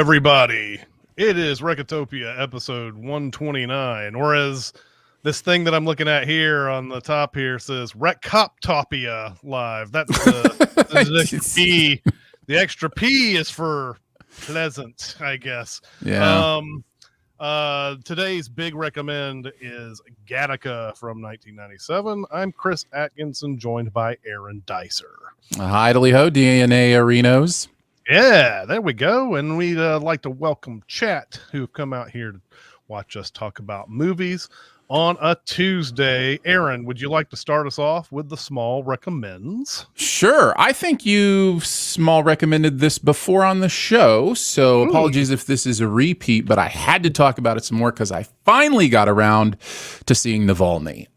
everybody. It is Recoptopia episode 129, or as this thing that I'm looking at here on the top here says Recoptopia live. That's the extra P. The extra P is for pleasant, I guess. Yeah. Today's big recommend is Gattaca from 1997. I'm Chris Atkinson, joined by Aaron Dicer. Hi, ho, DNA Arenos. Yeah, there we go. And we'd like to welcome Chat, who've come out here to watch us talk about movies on a Tuesday. Aaron, would you like to start us off with the small recommends? Sure. I think you've small recommended this before on the show, so apologies if this is a repeat, but I had to talk about it some more because I finally got around to seeing Navalny.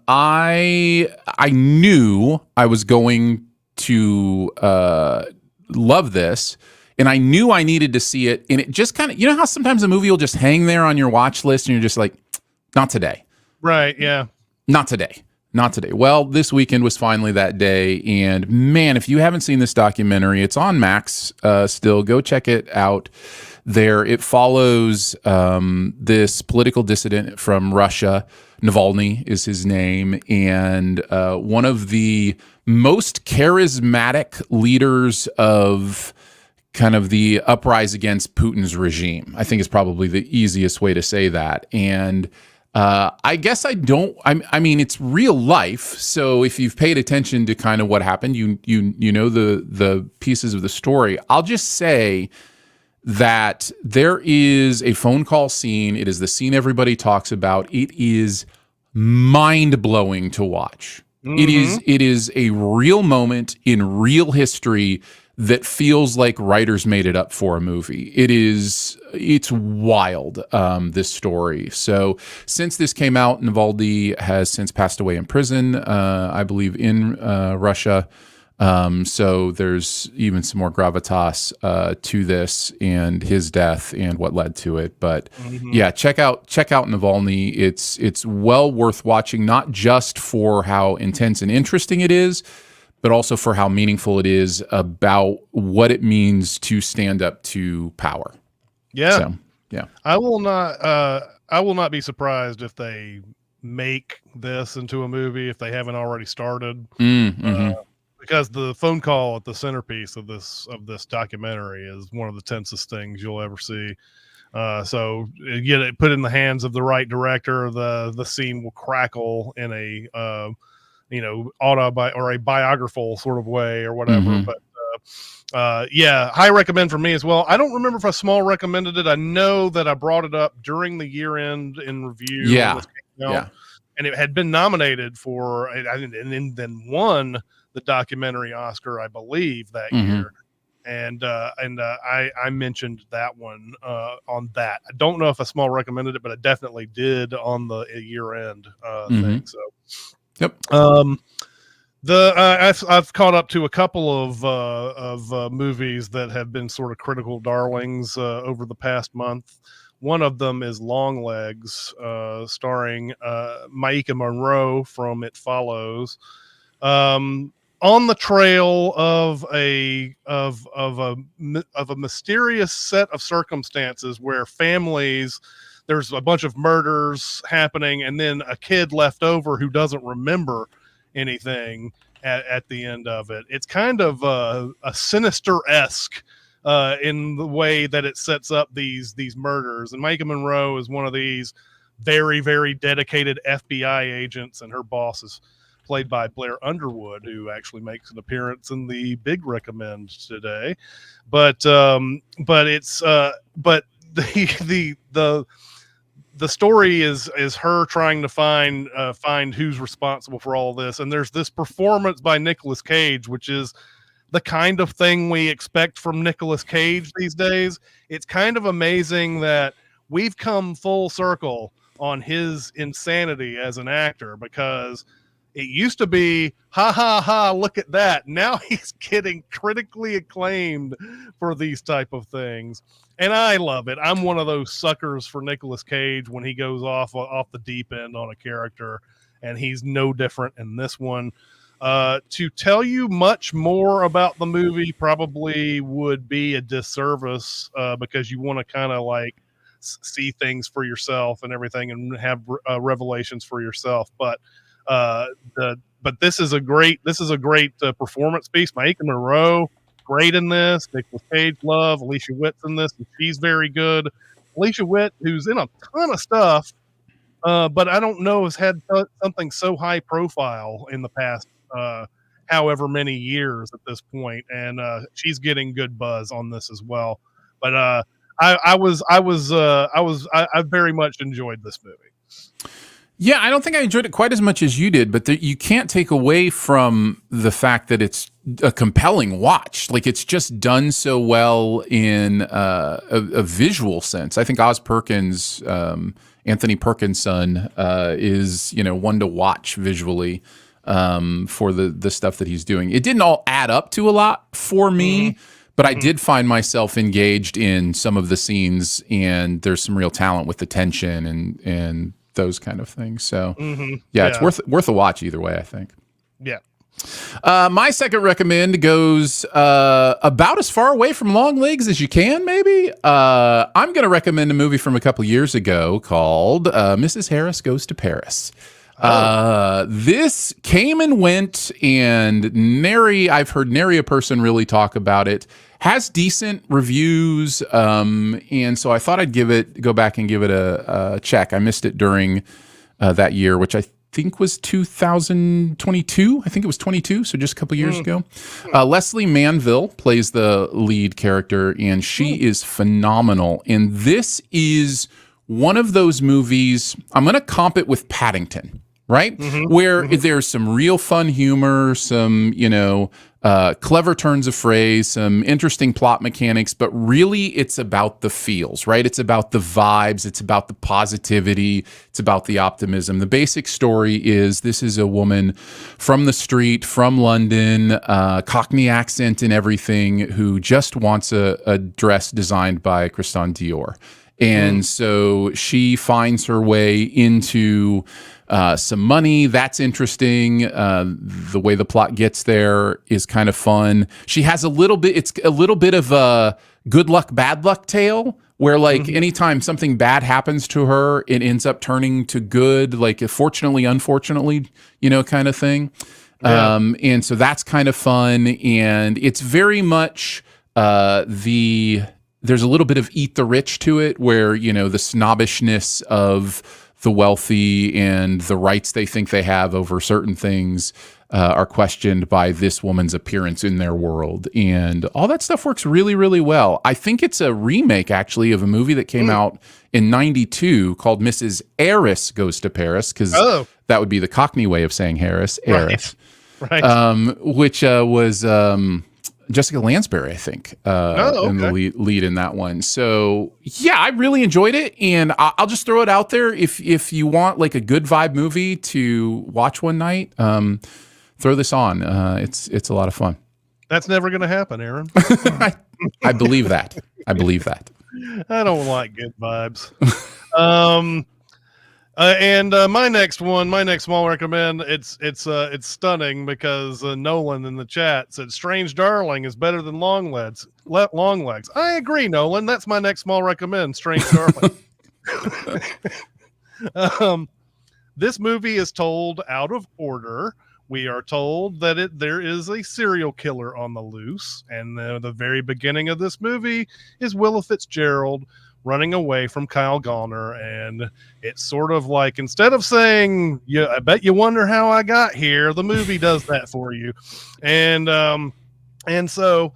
I knew I was going to love this, and I knew I needed to see it, and it just kind of, you know how sometimes a movie will just hang there on your watch list and you're just like, not today. Right, yeah. Not today. Not today. Well, this weekend was finally that day, and man, if you haven't seen this documentary, it's on Max still. Go check it out there. It follows this political dissident from Russia. Navalny is his name, and one of the most charismatic leaders of kind of the uprise against Putin's regime, I think is probably the easiest way to say that. And I guess I mean, it's real life. So if you've paid attention to kind of what happened, you know the pieces of the story. I'll just say that there is a phone call scene. It is the scene everybody talks about. It is mind-blowing to watch. Mm-hmm. It is a real moment in real history that feels like writers made it up for a movie. It's wild, this story. So since this came out, Navalny has since passed away in prison, I believe in Russia. So there's even some more gravitas to this and his death and what led to it. But yeah, check out Navalny. It's well worth watching, not just for how intense and interesting it is, but also for how meaningful it is about what it means to stand up to power. Yeah. So, yeah. I will not be surprised if they make this into a movie if they haven't already started. Because the phone call at the centerpiece of this documentary is one of the tensest things you'll ever see. So get it put in the hands of the right director, the scene will crackle in a or a biographical sort of way or whatever. But yeah, high recommend for me as well. I don't remember if I small recommended it. I know that I brought it up during the year end in review. Yeah. And it had been nominated for, and then won the documentary Oscar, I believe, that year. And I mentioned that one on that. I don't know if I small recommended it, but I definitely did on the year end thing. So. Yep. I've caught up to a couple of movies that have been sort of critical darlings over the past month. One of them is Longlegs, starring Maika Monroe from It Follows. On the trail of a mysterious set of circumstances where there's a bunch of murders happening, and then a kid left over who doesn't remember anything at the end of it. It's kind of a Sinister-esque in the way that it sets up these murders. And Maika Monroe is one of these very, very dedicated FBI agents, and her boss is played by Blair Underwood, who actually makes an appearance in the big recommend today. But it's the story is her trying to find who's responsible for all this. And there's this performance by Nicolas Cage, which is the kind of thing we expect from Nicolas Cage these days. It's kind of amazing that we've come full circle on his insanity as an actor, because it used to be, ha, ha, ha, look at that. Now he's getting critically acclaimed for these type of things. And I love it. I'm one of those suckers for Nicolas Cage when he goes off the deep end on a character, and he's no different in this one. To tell you much more about the movie probably would be a disservice because you want to kind of like see things for yourself and everything and have revelations for yourself. But this is a great performance piece. Maika Monroe, great in this. Nicolas Cage, love. Alicia Witt's in this, and she's very good. Alicia Witt, who's in a ton of stuff, but I don't know has had something so high profile in the past, however many years at this point, and she's getting good buzz on this as well. But I very much enjoyed this movie. Yeah, I don't think I enjoyed it quite as much as you did, but you can't take away from the fact that it's a compelling watch. Like, it's just done so well in a visual sense. I think Oz Perkins, Anthony Perkins' son, is one to watch visually for the stuff that he's doing. It didn't all add up to a lot for me, but I did find myself engaged in some of the scenes, and there's some real talent with the tension and those kind of things. So yeah, it's worth a watch either way, I think. Yeah. My second recommend goes about as far away from long legs as you can, maybe. I'm going to recommend a movie from a couple years ago called Mrs. Harris Goes to Paris. This came and went, and I've heard nary a person really talk about it. Has decent reviews, and so I thought I'd go back and give it a check. I missed it during that year, which I think was 2022. I think it was 22, so just a couple years ago. Leslie Manville plays the lead character, and she is phenomenal. And this is one of those movies, I'm going to comp it with Paddington, right? Where there's some real fun humor, some, clever turns of phrase, some interesting plot mechanics, but really it's about the feels, right? It's about the vibes. It's about the positivity. It's about the optimism. The basic story is this is a woman from the street, from London, Cockney accent and everything, who just wants a dress designed by Christian Dior. And so she finds her way into some money. That's interesting. The way the plot gets there is kind of fun. She has it's a little bit of a good luck, bad luck tale where like anytime something bad happens to her, it ends up turning to good, like fortunately, unfortunately, kind of thing. Yeah. And so that's kind of fun. And it's very much there's a little bit of eat the rich to it where, the snobbishness of the wealthy and the rights they think they have over certain things are questioned by this woman's appearance in their world. And all that stuff works really, really well. I think it's a remake, actually, of a movie that came out in 92 called Mrs. Harris Goes to Paris, because that would be the Cockney way of saying Harris. Harris. Right. Which was Jessica Lansbury, I think, in the lead in that one. So yeah, I really enjoyed it, and I'll just throw it out there. If you want like a good vibe movie to watch one night, throw this on. It's a lot of fun. That's never going to happen, Aaron. I believe that. I don't like good vibes. And my next small recommend, it's stunning because Nolan in the chat said Strange Darling is better than Long Legs. I agree, Nolan. That's my next small recommend, Strange Darling. This movie is told out of order. We are told that there is a serial killer on the loose, and the very beginning of this movie is Willa Fitzgerald running away from Kyle Gallner, and it's sort of like, instead of saying, "Yeah, I bet you wonder how I got here," the movie does that for you, and so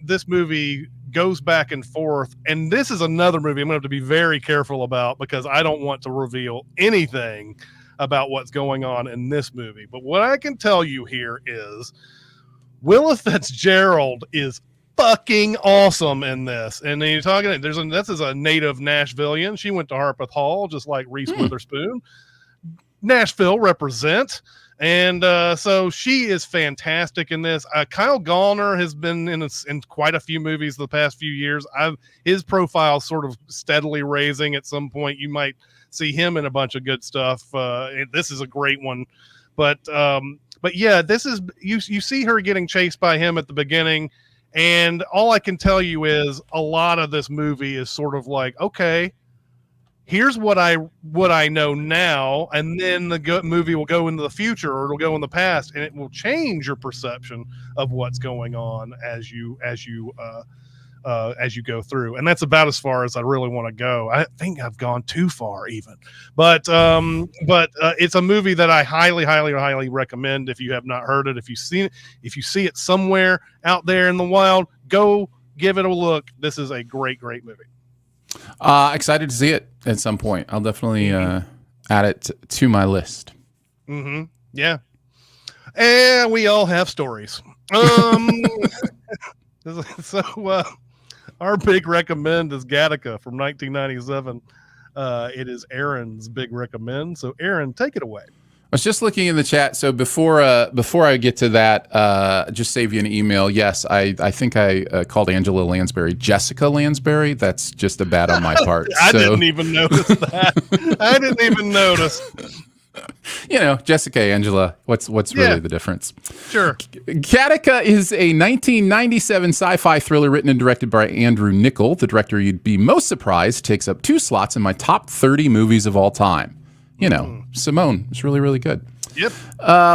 this movie goes back and forth, and this is another movie I'm going to have to be very careful about because I don't want to reveal anything about what's going on in this movie. But what I can tell you here is Willa Fitzgerald is fucking awesome in this. And then you're talking, this is a native Nashvilleian. She went to Harpeth Hall, just like Reese Witherspoon. Nashville represent. And so she is fantastic in this. Kyle Gallner has been in quite a few movies the past few years. His profile sort of steadily raising. At some point, you might see him in a bunch of good stuff. This is a great one. But But yeah, this is you see her getting chased by him at the beginning, and all I can tell you is a lot of this movie is sort of like, okay, here's what I know now, and then the movie will go into the future, or it'll go in the past, and it will change your perception of what's going on as you go through. And that's about as far as I really want to go. I think I've gone too far even, but it's a movie that I highly recommend. If you have not heard it, if you see it somewhere out there in the wild, go give it a look. This is a great movie. Excited to see it at some point. I'll definitely add it to my list. Mm-hmm. Yeah. And we all have stories. So our big recommend is Gattaca from 1997. It is Aaron's big recommend. So Aaron, take it away. I was just looking in the chat. So before I get to that, just save you an email. Yes, I think I called Angela Lansbury Jessica Lansbury. That's just a bad on my part. I didn't even notice that. I didn't even notice. You know, Jessica, Angela. What's really the difference? Sure. Gattaca is a 1997 sci-fi thriller written and directed by Andrew Niccol. The director, you'd be most surprised, takes up 2 slots in my top 30 movies of all time. You know, Simone is really good. Yep.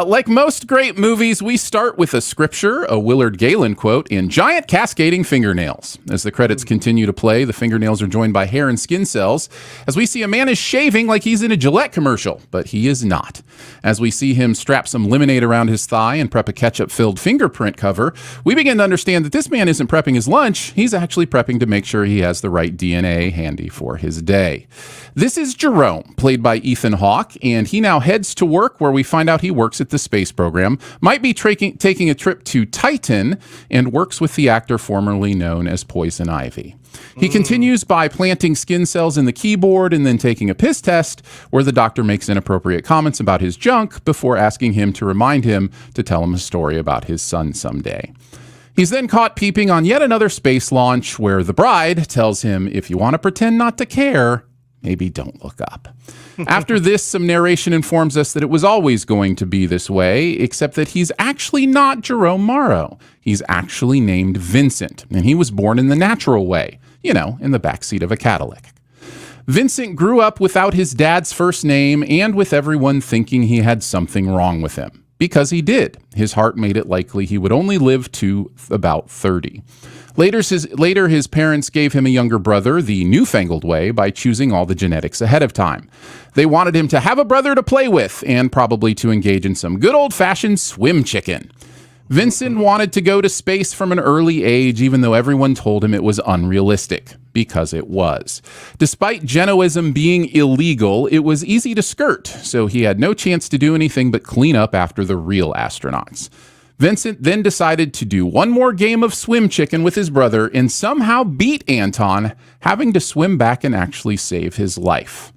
Like most great movies, we start with a scripture, a Willard Galen quote, and giant cascading fingernails. As the credits continue to play, the fingernails are joined by hair and skin cells, as we see a man is shaving like he's in a Gillette commercial, but he is not. As we see him strap some lemonade around his thigh and prep a ketchup-filled fingerprint cover, we begin to understand that this man isn't prepping his lunch, he's actually prepping to make sure he has the right DNA handy for his day. This is Jerome, played by Ethan Hawke, and he now heads to work where we find out he works at the space program, might be taking a trip to Titan, and works with the actor formerly known as Poison Ivy. He continues by planting skin cells in the keyboard and then taking a piss test where the doctor makes inappropriate comments about his junk before asking him to remind him to tell him a story about his son someday. He's then caught peeping on yet another space launch where the bride tells him, if you want to pretend not to care, maybe don't look up. After this, some narration informs us that it was always going to be this way, except that he's actually not Jerome Morrow. He's actually named Vincent, and he was born in the natural way, you know, in the backseat of a Cadillac. Vincent grew up without his dad's first name and with everyone thinking he had something wrong with him. Because he did. His heart made it likely he would only live to about 30. Later, his parents gave him a younger brother the newfangled way by choosing all the genetics ahead of time. They wanted him to have a brother to play with and probably to engage in some good old-fashioned swim chicken. Vincent wanted to go to space from an early age, even though everyone told him it was unrealistic, because it was. Despite Genoism being illegal, it was easy to skirt, so he had no chance to do anything but clean up after the real astronauts. Vincent then decided to do one more game of swim chicken with his brother and somehow beat Anton, having to swim back and actually save his life.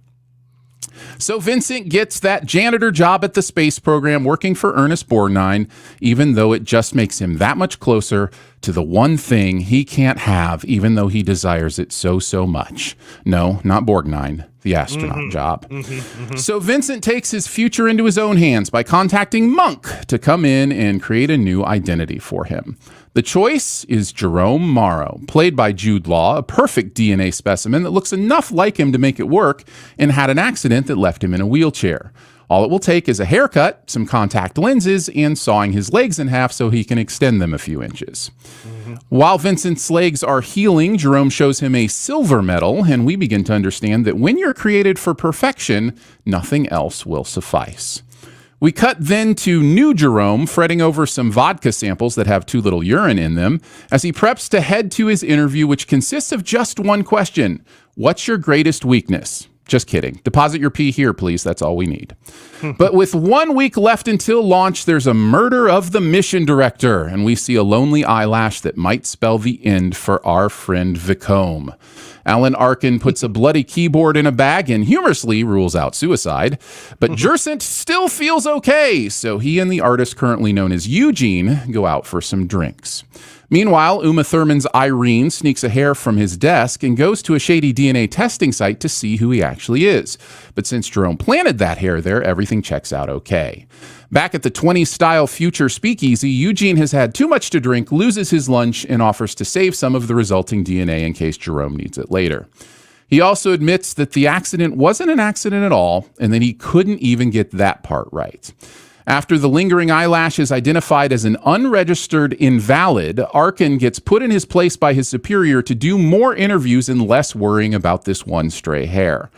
So Vincent gets that janitor job at the space program working for Ernest Borgnine, even though it just makes him that much closer to the one thing he can't have, even though he desires it so much. No, not Borgnine, the astronaut job. So Vincent takes his future into his own hands by contacting Monk to come in and create a new identity for him. The choice is Jerome Morrow, played by Jude Law, a perfect DNA specimen that looks enough like him to make it work and had an accident that left him in a wheelchair. All it will take is a haircut, some contact lenses, and sawing his legs in half so he can extend them a few inches. While Vincent's legs are healing, Jerome shows him a silver medal, and we begin to understand that when you're created for perfection, nothing else will suffice. We cut then to new Jerome fretting over some vodka samples that have too little urine in them as he preps to head to his interview, which consists of just one question. What's your greatest weakness? Just kidding. Deposit your pee here, please. That's all we need. But with 1 week left until launch, there's a murder of the mission director, and we see a lonely eyelash that might spell the end for our friend Vicombe. Alan Arkin puts a bloody keyboard in a bag and humorously rules out suicide. But Gersant still feels okay, so he and the artist currently known as Eugene go out for some drinks. Meanwhile, Uma Thurman's Irene sneaks a hair from his desk and goes to a shady DNA testing site to see who he actually is. But since Jerome planted that hair there, everything checks out okay. Back at the 20s style future speakeasy, Eugene has had too much to drink, loses his lunch, and offers to save some of the resulting DNA in case Jerome needs it later. He also admits that the accident wasn't an accident at all, and that he couldn't even get that part right. After the lingering eyelash is identified as an unregistered invalid, Arkin gets put in his place by his superior to do more interviews and less worrying about this one stray hair.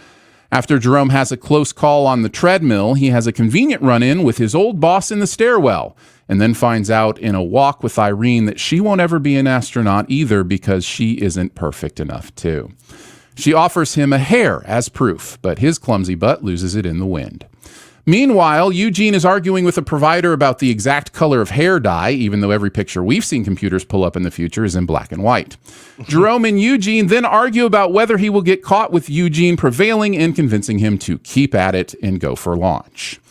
After Jerome has a close call on the treadmill, he has a convenient run-in with his old boss in the stairwell, and then finds out in a walk with Irene that she won't ever be an astronaut either because she isn't perfect enough too. She offers him a hair as proof, but his clumsy butt loses it in the wind. Meanwhile, Eugene is arguing with a provider about the exact color of hair dye, even though every picture we've seen computers pull up in the future is in black and white. Jerome and Eugene then argue about whether he will get caught, with Eugene prevailing and convincing him to keep at it and go for launch.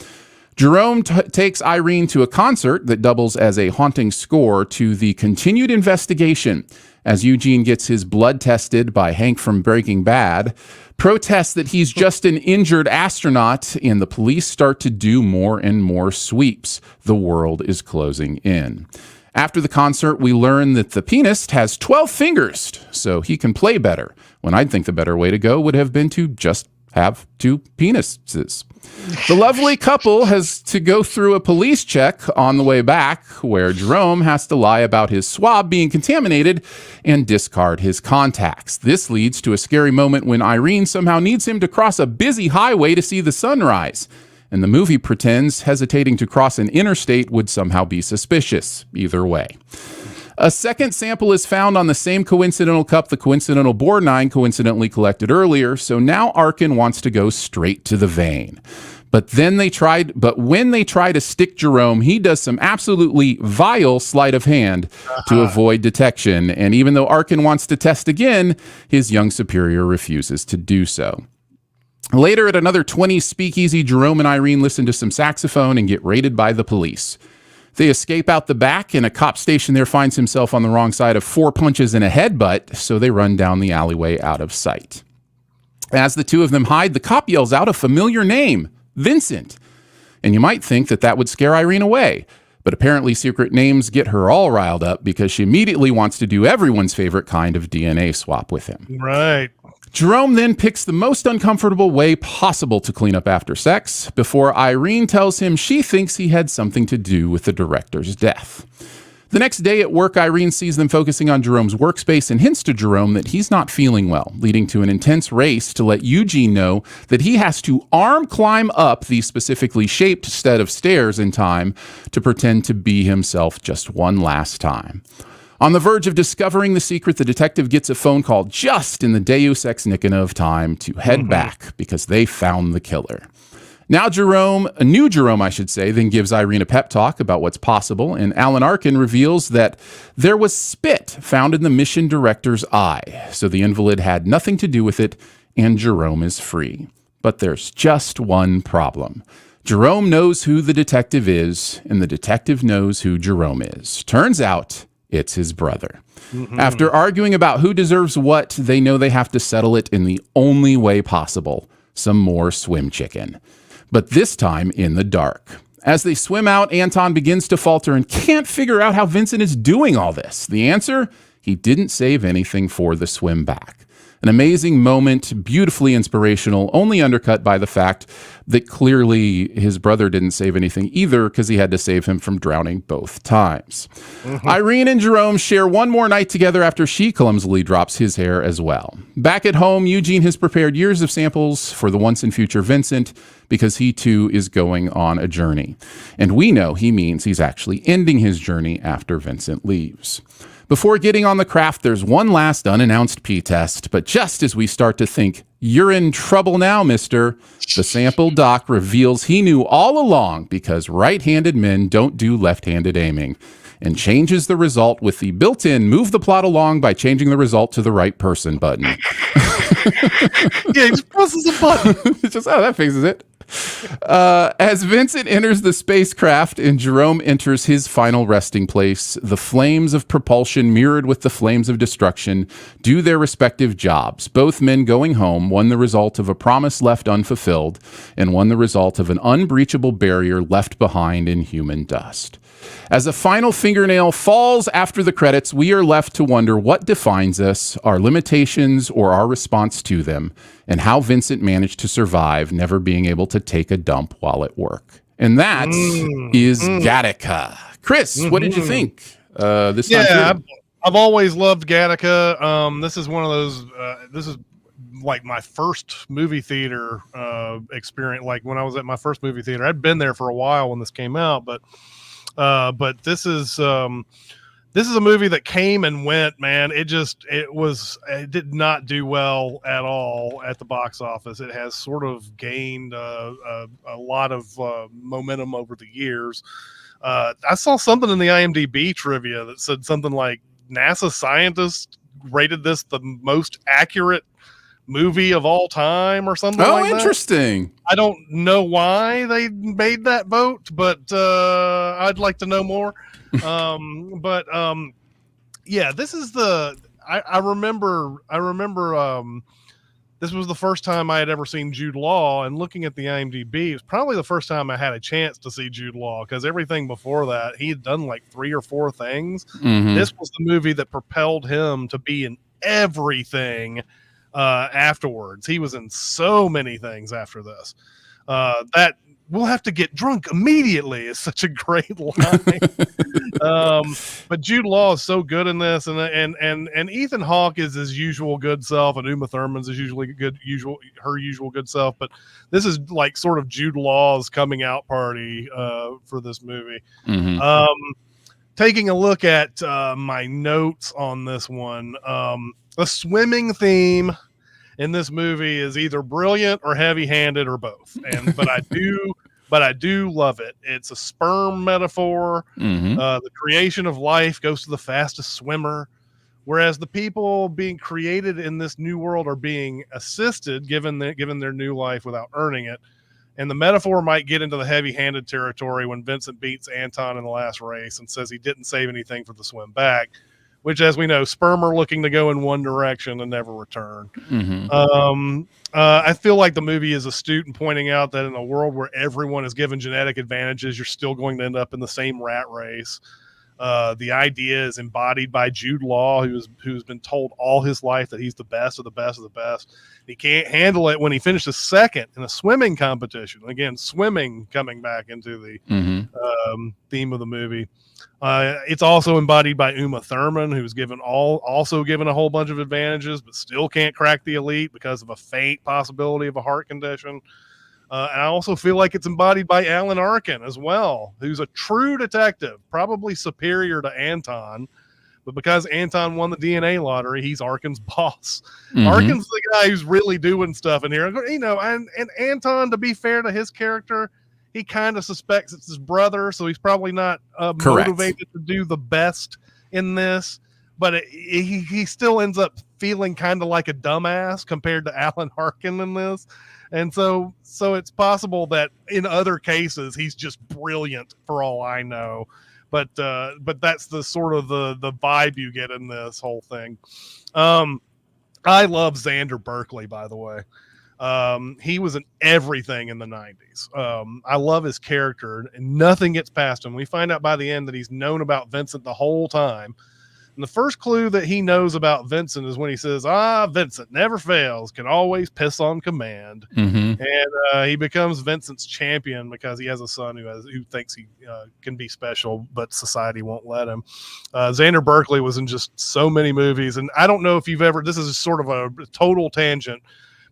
Jerome takes Irene to a concert that doubles as a haunting score to the continued investigation as Eugene gets his blood tested by Hank from Breaking Bad, protests that he's just an injured astronaut, and the police start to do more and more sweeps. The world is closing in. After the concert, we learn that the pianist has 12 fingers, so he can play better, when I'd think the better way to go would have been to just have 2 penises. The lovely couple has to go through a police check on the way back, where Jerome has to lie about his swab being contaminated and discard his contacts. This leads to a scary moment when Irene somehow needs him to cross a busy highway to see the sunrise, and the movie pretends hesitating to cross an interstate would somehow be suspicious. Either way. A second sample is found on the same coincidental cup the coincidental Bohr 9 coincidentally collected earlier, so now Arkin wants to go straight to the vein. But when they try to stick Jerome, he does some absolutely vile sleight of hand to avoid detection, and even though Arkin wants to test again, his young superior refuses to do so. Later at another 20s speakeasy, Jerome and Irene listen to some saxophone and get raided by the police. They escape out the back, and a cop station there finds himself on the wrong side of 4 punches and a headbutt, so they run down the alleyway out of sight. As the two of them hide, the cop yells out a familiar name, Vincent. And you might think that that would scare Irene away, but apparently secret names get her all riled up because she immediately wants to do everyone's favorite kind of DNA swap with him. Right. Jerome then picks the most uncomfortable way possible to clean up after sex, before Irene tells him she thinks he had something to do with the director's death. The next day at work, Irene sees them focusing on Jerome's workspace and hints to Jerome that he's not feeling well, leading to an intense race to let Eugene know that he has to arm climb up the specifically shaped set of stairs in time to pretend to be himself just one last time. On the verge of discovering the secret, the detective gets a phone call just in the Deus Ex Machina of time to head back because they found the killer. Now a new Jerome, then gives Irene a pep talk about what's possible, and Alan Arkin reveals that there was spit found in the mission director's eye, so the invalid had nothing to do with it, and Jerome is free. But there's just one problem. Jerome knows who the detective is, and the detective knows who Jerome is. Turns out, it's his brother. After arguing about who deserves what, they know they have to settle it in the only way possible: some more swim chicken. But this time in the dark. As they swim out, Anton begins to falter and can't figure out how Vincent is doing all this. The answer? He didn't save anything for the swim back. An amazing moment, beautifully inspirational, only undercut by the fact that clearly his brother didn't save anything either because he had to save him from drowning both times. Irene and Jerome share one more night together after she clumsily drops his hair as well. Back at home, Eugene has prepared years of samples for the once and future Vincent because he too is going on a journey. And we know he means he's actually ending his journey after Vincent leaves. Before getting on the craft, there's one last unannounced P-test, but just as we start to think, you're in trouble now, mister, the sample doc reveals he knew all along because right-handed men don't do left-handed aiming, and changes the result with the built-in move the plot along by changing the result to the right person button. Yeah, he just presses a button. It's just, oh, that fixes it. As Vincent enters the spacecraft and Jerome enters his final resting place, the flames of propulsion mirrored with the flames of destruction do their respective jobs, both men going home, one the result of a promise left unfulfilled, and one the result of an unbreachable barrier left behind in human dust. As a final fingernail falls after the credits, we are left to wonder what defines us, our limitations or our response to them, and how Vincent managed to survive, never being able to take a dump while at work. And that is Gattaca. Chris, what did you think this time through? I've always loved Gattaca. This is one of those. This is like my first movie theater experience. Like when I was at my first movie theater, I'd been there for a while when this came out, but this is a movie that came and went, man. It did not do well at all at the box office. It has sort of gained a lot of momentum over the years. I saw something in the IMDb trivia that said something like NASA scientists rated this the most accurate movie of all time or something like that. Oh, interesting. I don't know why they made that vote, but I'd like to know more. Yeah, this is I remember this was the first time I had ever seen Jude Law, and looking at the IMDb, it was probably the first time I had a chance to see Jude Law, because everything before that, he had done like 3 or 4 things. Mm-hmm. This was the movie that propelled him to be in everything afterwards. He was in so many things after this. That "we'll have to get drunk immediately" is such a great line. But Jude Law is so good in this, and Ethan Hawke is his usual good self, and Uma Thurman's is her usual good self. But this is like sort of Jude Law's coming out party for this movie. Mm-hmm. Taking a look at my notes on this one, the swimming theme in this movie is either brilliant or heavy-handed or both. But I do love it. It's a sperm metaphor. Mm-hmm. The creation of life goes to the fastest swimmer, whereas the people being created in this new world are being assisted, given their new life without earning it. And the metaphor might get into the heavy-handed territory when Vincent beats Anton in the last race and says he didn't save anything for the swim back, which, as we know, sperm are looking to go in one direction and never return. Mm-hmm. I feel like the movie is astute in pointing out that in a world where everyone is given genetic advantages, you're still going to end up in the same rat race. The idea is embodied by Jude Law, who's been told all his life that he's the best of the best of the best. He can't handle it when he finishes second in a swimming competition. Again, swimming coming back into the theme of the movie. It's also embodied by Uma Thurman, who's also given a whole bunch of advantages, but still can't crack the elite because of a faint possibility of a heart condition. And I also feel like it's embodied by Alan Arkin as well, who's a true detective, probably superior to Anton. But because Anton won the DNA lottery, he's Arkin's boss. Mm-hmm. Arkin's the guy who's really doing stuff in here. You know, and Anton, to be fair to his character, he kind of suspects it's his brother, so he's probably not motivated to do the best in this. But he still ends up feeling kind of like a dumbass compared to Alan Arkin in this. And so it's possible that in other cases he's just brilliant for all I know. But that's the sort of the vibe you get in this whole thing. I love Xander Berkeley, by the way. He was in everything in the 90s. I love his character, and nothing gets past him. We find out by the end that he's known about Vincent the whole time. And the first clue that he knows about Vincent is when he says, Vincent never fails, can always piss on command. Mm-hmm. And he becomes Vincent's champion because he has a son who thinks he can be special, but society won't let him. Xander Berkeley was in just so many movies. And I don't know if this is sort of a total tangent,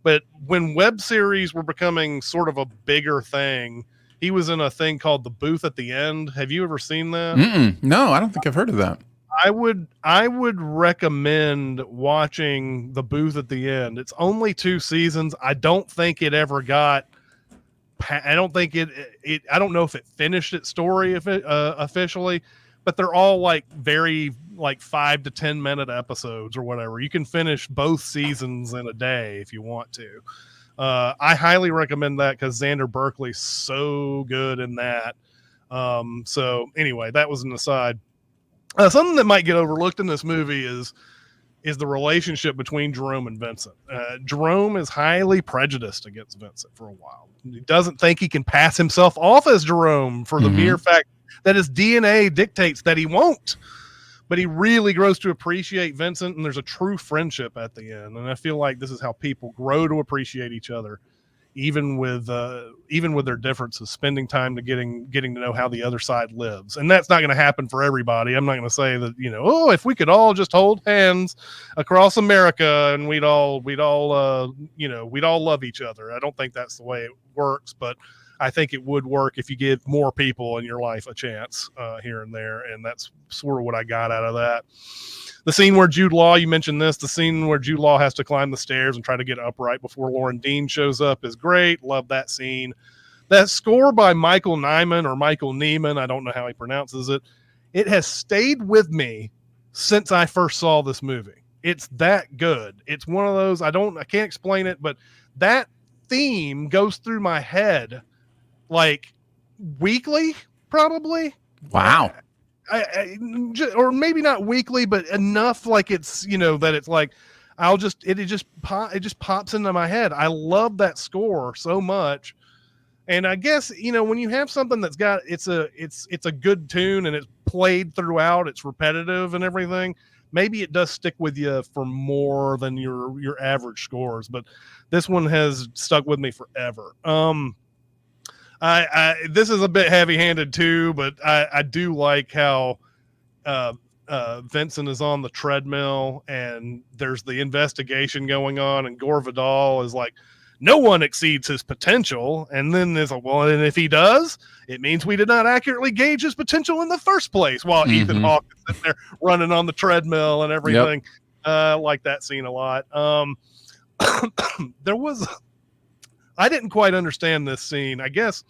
but when web series were becoming sort of a bigger thing, he was in a thing called The Booth at the End. Have you ever seen that? Mm-mm. No, I don't think I've heard of that. I would recommend watching The Booth at the End. It's only 2 seasons. I don't think it ever got. I don't think it. I don't know if it finished its story officially, but they're all like very 5 to 10 minute episodes or whatever. You can finish both seasons in a day if you want to. I highly recommend that because Xander Berkeley's so good in that. So anyway, that was an aside. Something that might get overlooked in this movie is the relationship between Jerome and Vincent. Jerome is highly prejudiced against Vincent for a while. He doesn't think he can pass himself off as Jerome for the mere fact that his DNA dictates that he won't. But he really grows to appreciate Vincent, and there's a true friendship at the end. And I feel like this is how people grow to appreciate each other, even with their differences, spending time to getting to know how the other side lives. And that's not going to happen for everybody. I'm not going to say that, if we could all just hold hands across America and we'd all love each other. I don't think that's the way it works, but I think it would work if you give more people in your life a chance here and there. And that's sort of what I got out of that. The scene where Jude Law, you mentioned this, the scene where Jude Law has to climb the stairs and try to get upright before Lauren Dean shows up is great. Love that scene. That score by Michael Nyman or Michael Neiman, I don't know how he pronounces it. It has stayed with me since I first saw this movie. It's that good. It's one of those, I can't explain it, but that theme goes through my head like weekly, probably. Wow. Or maybe not weekly, but enough like it's, that it's like, it just pops into my head. I love that score so much. And I guess, when you have something that's got, it's a good tune and it's played throughout, it's repetitive and everything, maybe it does stick with you for more than your average scores, but this one has stuck with me forever. This is a bit heavy-handed too, but I do like how Vincent is on the treadmill and there's the investigation going on, and Gore Vidal is like, no one exceeds his potential. And then there's and if he does, it means we did not accurately gauge his potential in the first place, while Ethan Hawke is sitting there running on the treadmill and everything. I like that scene a lot. I didn't quite understand this scene. I guess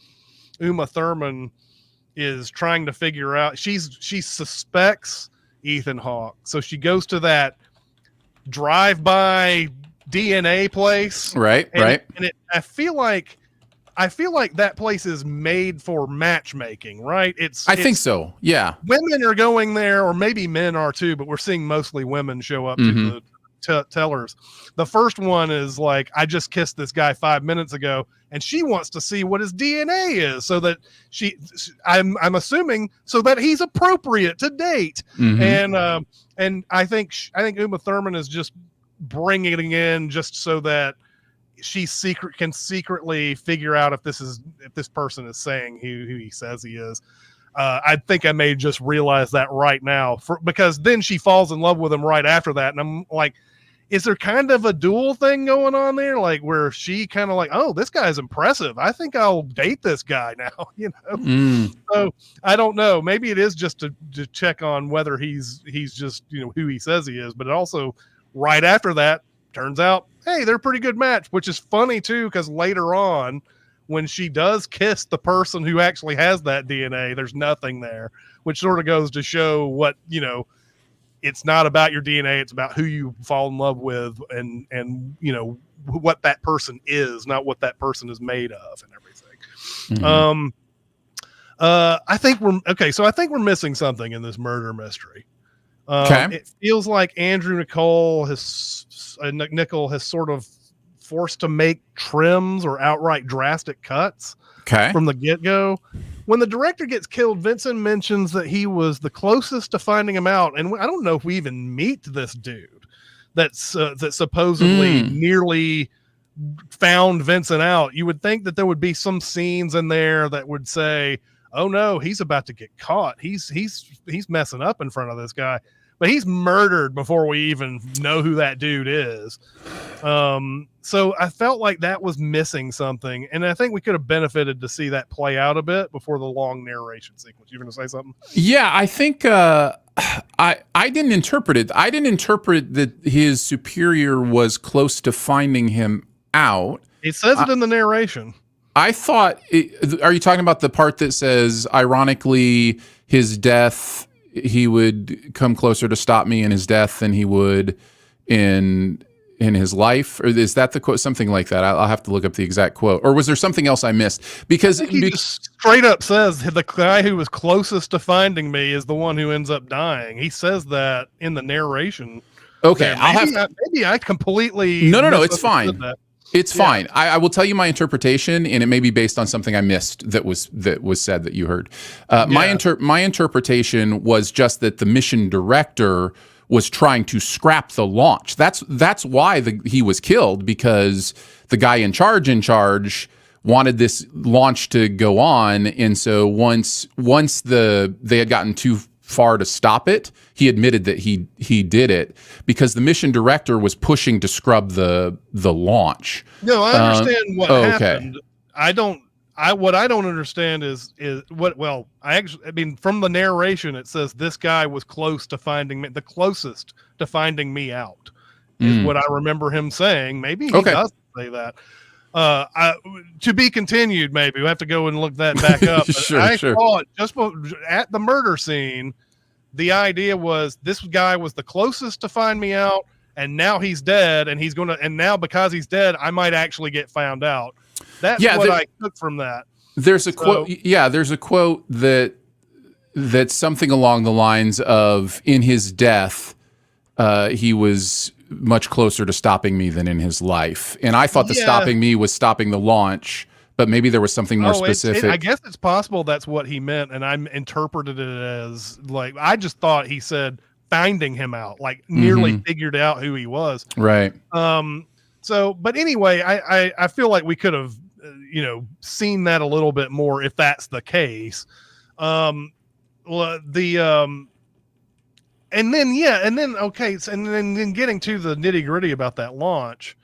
Uma Thurman is trying to figure out, she suspects Ethan Hawke. So she goes to that drive-by DNA place. Right. And I feel like that place is made for matchmaking, right? I think so. Yeah. Women are going there, or maybe men are too, but we're seeing mostly women show up to the tellers. The first one is like, I just kissed this guy 5 minutes ago, and she wants to see what his DNA is, so that I'm assuming so that he's appropriate to date. And I think Uma Thurman is just bringing it in just so that she can secretly figure out if this person is saying who he says he is. I think I may just realize that right now, because then she falls in love with him right after that, and I'm like, is there kind of a dual thing going on there, like where she kind of like, oh, this guy's impressive, I think I'll date this guy now, So I don't know, maybe it is just to check on whether he's just who he says he is, but it also right after that turns out, hey, they're a pretty good match, which is funny too, because later on when she does kiss the person who actually has that DNA, there's nothing there, which sort of goes to show what, it's not about your DNA. It's about who you fall in love with and what that person is, not what that person is made of and everything. I think we're missing something in this murder mystery. It feels like Andrew Niccol has sort of forced to make trims or outright drastic cuts from the get-go. When the director gets killed, Vincent mentions that he was the closest to finding him out, and I don't know if we even meet this dude that supposedly nearly found Vincent out. You would think that there would be some scenes in there that would say, oh no, he's about to get caught, he's messing up in front of this guy. But he's murdered before we even know who that dude is. So I felt like that was missing something. And I think we could have benefited to see that play out a bit before the long narration sequence. You going to say something? Yeah, I think I didn't interpret it. I didn't interpret that his superior was close to finding him out. It says it in the narration. I thought, are you talking about the part that says, ironically, his death, he would come closer to stop me in his death than he would in in his life, or is that the quote? Something like that. I'll have to look up the exact quote. Or was there something else I missed? Because he just straight up says the guy who was closest to finding me is the one who ends up dying. He says that in the narration. Okay, maybe I completely no. It's fine. That. It's fine. I will tell you my interpretation, and it may be based on something I missed that was said that you heard. My interpretation was just that the mission director was trying to scrap the launch. That's why he was killed, because the guy in charge wanted this launch to go on, and so once they had gotten too far to stop it, he admitted that he did it because the mission director was pushing to scrub the launch. No, I understand what happened. What I don't understand is what. Well, I mean, from the narration, it says this guy was close to finding me, the closest to finding me out, is what I remember him saying. Maybe he doesn't say that. To be continued. Maybe we have to go and look that back up. Sure. Thought just at the murder scene, the idea was this guy was the closest to find me out, and now he's dead, and now because he's dead, I might actually get found out. That's what I took from that. There's a quote. Yeah, there's a quote that's something along the lines of, in his death, he was much closer to stopping me than in his life. And I thought the stopping me was stopping the launch, but maybe there was something more specific. I guess it's possible that's what he meant, and I interpreted it as, like, I just thought he said finding him out, like nearly figured out who he was. Right. So, but anyway, I feel like we could have, seen that a little bit more if that's the case. And then getting to the nitty gritty about that launch,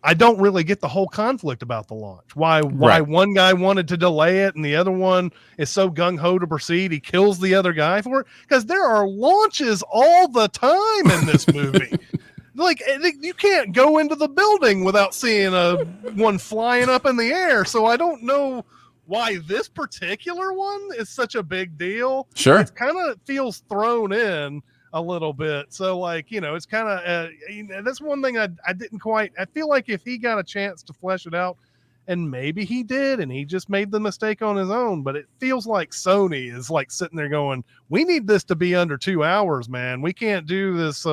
I don't really get the whole conflict about the launch. Why one guy wanted to delay it and the other one is so gung ho to proceed, he kills the other guy for it? Because there are launches all the time in this movie. Like, you can't go into the building without seeing one flying up in the air. So I don't know why this particular one is such a big deal. Sure. It kind of feels thrown in a little bit. So, like, it's kind of, that's one thing I didn't quite, I feel like if he got a chance to flesh it out, and maybe he did, and he just made the mistake on his own, but it feels like Sony is like sitting there going, we need this to be under 2 hours, man. We can't do this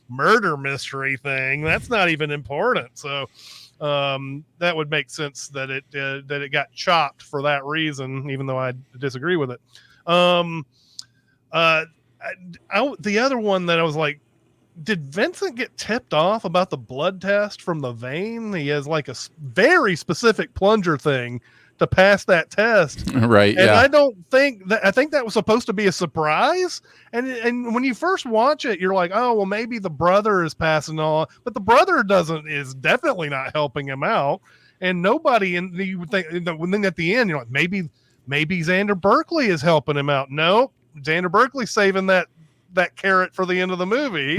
murder mystery thing. That's not even important. So that would make sense that it got chopped for that reason, even though I disagree with it. The other one that I was like, did Vincent get tipped off about the blood test from the vein? He has like a very specific plunger thing to pass that test. Right. And yeah. I think that was supposed to be a surprise. And when you first watch it, you're like, oh, well, maybe the brother is passing on, but the brother is definitely not helping him out. And nobody, you would think, then at the end, you're like, maybe Xander Berkeley is helping him out. No, Xander Berkeley's saving that carrot for the end of the movie.